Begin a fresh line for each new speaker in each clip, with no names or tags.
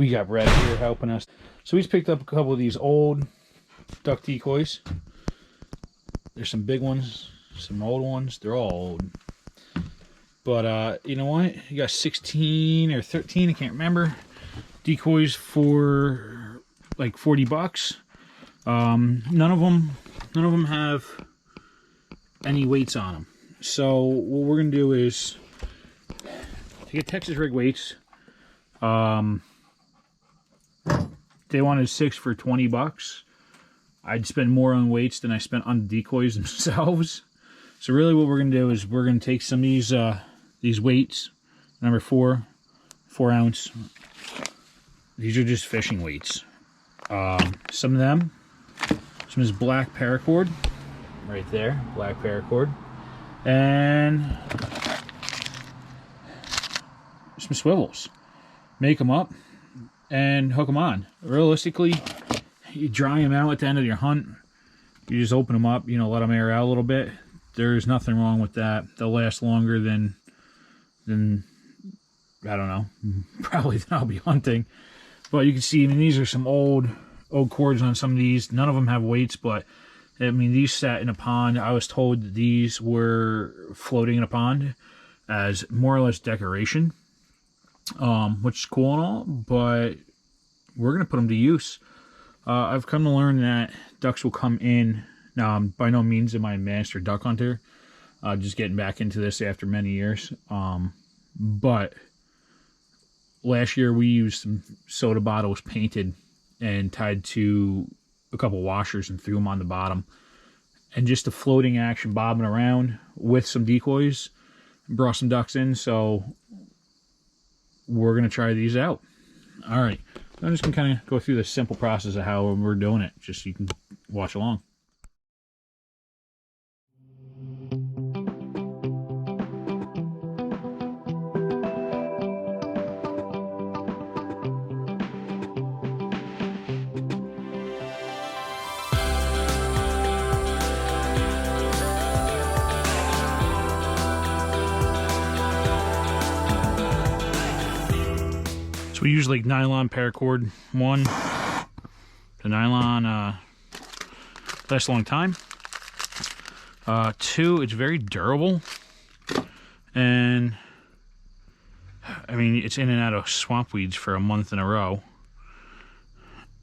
We got Brad here helping us. So he's picked up a couple of these old duck decoys. There's some big ones, some old ones. They're all old. But you know what? You got 16 or 13, I can't remember, decoys for like 40 bucks. None of them have any weights on them. So what we're gonna do is to get Texas rig weights. They wanted 6 for 20 bucks. I'd spend more on weights than I spent on the decoys themselves. So really what we're going to do is we're going to take some of these weights, number 4 ounce. These are just fishing weights. Some of them, some is black paracord, right there, black paracord. And some swivels. Make them up and hook them on. Realistically, you dry them out at the end of your hunt. You just open them up, you know, let them air out a little bit. There's nothing wrong with that. They'll last longer than I don't know, probably than I'll be hunting. But you can see, I mean, these are some old cords on some of these. None of them have weights, but I mean, these sat in a pond. I was told that these were floating in a pond as more or less decoration. Which is cool and all, but we're going to put them to use. I've come to learn that ducks will come in. Now, by no means am I a master duck hunter. Just getting back into this after many years. But last year we used some soda bottles painted and tied to a couple washers and threw them on the bottom. And just the floating action bobbing around with some decoys brought some ducks in, so we're going to try these out. All right. I'm just going to kind of go through the simple process of how we're doing it, just so you can watch along. We use like nylon paracord. 1, the nylon lasts a long time. 2, it's very durable, and I mean, it's in and out of swamp weeds for a month in a row,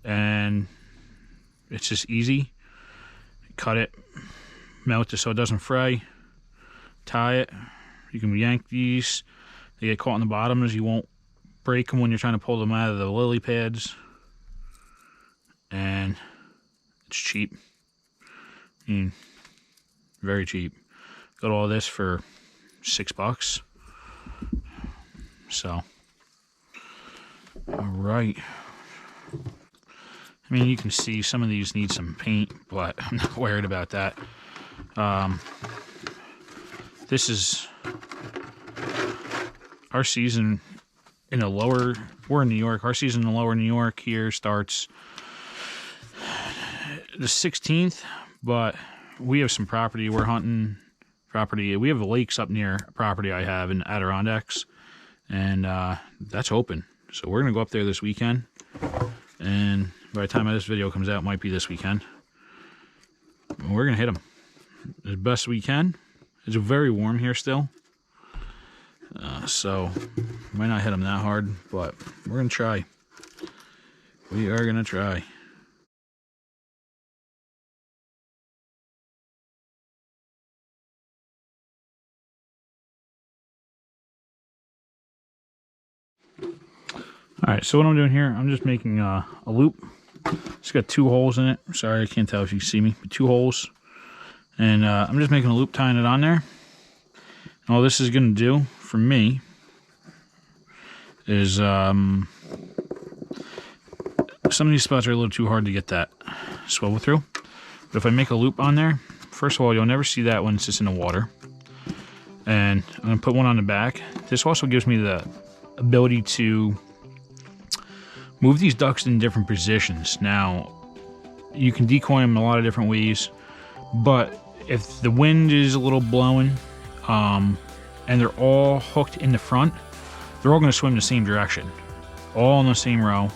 and it's just easy. Cut it, melt it so it doesn't fray, tie it. You can yank these. They get caught in the bottoms. You won't break them when you're trying to pull them out of the lily pads, and it's cheap. I mean, very cheap. Got all this for $6. So, all right. I mean, you can see some of these need some paint, but I'm not worried about that. This is our season. In the lower, we're in New York. Our season in the lower New York here starts the 16th, but we have some property. We're hunting property. We have lakes up near property I have in Adirondacks, and that's open. So we're going to go up there this weekend, and by the time this video comes out, it might be this weekend. We're going to hit them as best we can. It's very warm here still. So might not hit them that hard, but we're gonna try. We are gonna try. All right, so what I'm doing here, I'm just making a loop. It's got 2 holes in it. Sorry, I can't tell if you can see me, but 2 holes. And I'm just making a loop, tying it on there. And all this is gonna do for me is some of these spots are a little too hard to get that swivel through. But if I make a loop on there, first of all, you'll never see that when it's just in the water. And I'm going to put one on the back. This also gives me the ability to move these ducks in different positions. Now, you can decoy them in a lot of different ways, but if the wind is a little blowing, and they're all hooked in the front, they're all going to swim the same direction. all in the same row.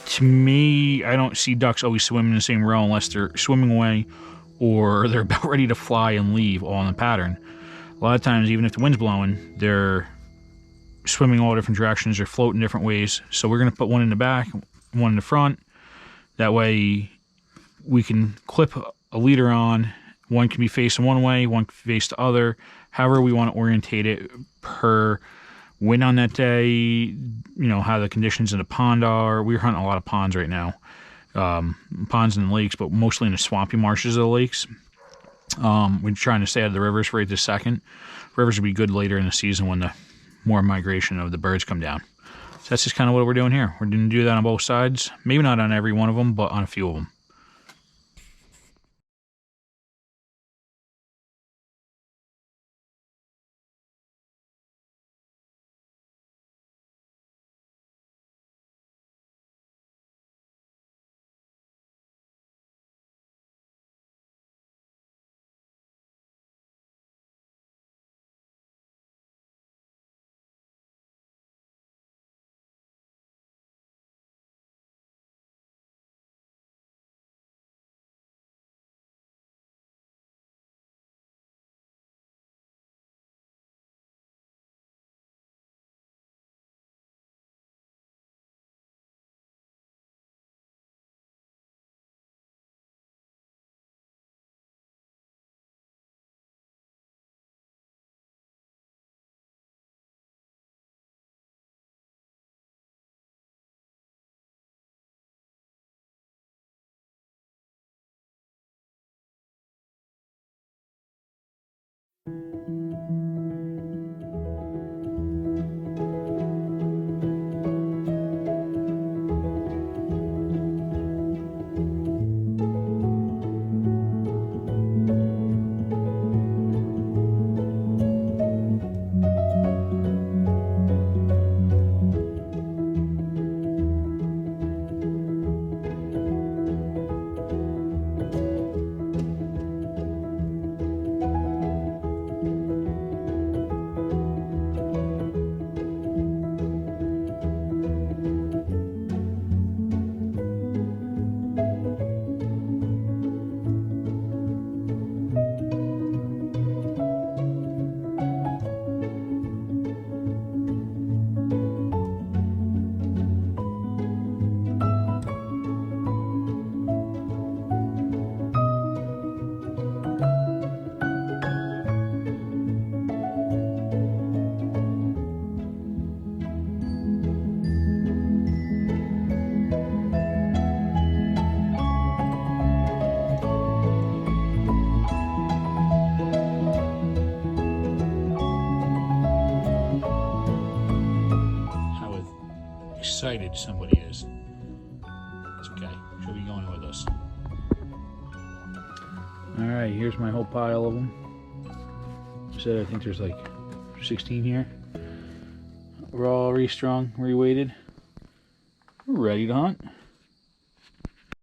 To me, I don't see ducks always swimming in the same row unless they're swimming away or they're about ready to fly and leave, all in the pattern. A lot of times, even if the wind's blowing, they're swimming all different directions, they're floating different ways. So we're going to put one in the back, one in the front. That way we can clip a leader on. One can be facing one way, one can face the other. However we want to orientate it per wind on that day, you know, how the conditions in the pond are. We're hunting a lot of ponds right now. Ponds and lakes, but mostly in the swampy marshes of the lakes. We're trying to stay out of the rivers right this second. Rivers will be good later in the season when the more migration of the birds come down. So that's just kind of what we're doing here. We're going to do that on both sides. Maybe not on every one of them, but on a few of them. Excited somebody is. It's okay. She'll be going with us. Alright, here's my whole pile of them. I think there's like 16 here. We're all restrung, reweighted. We're ready to hunt.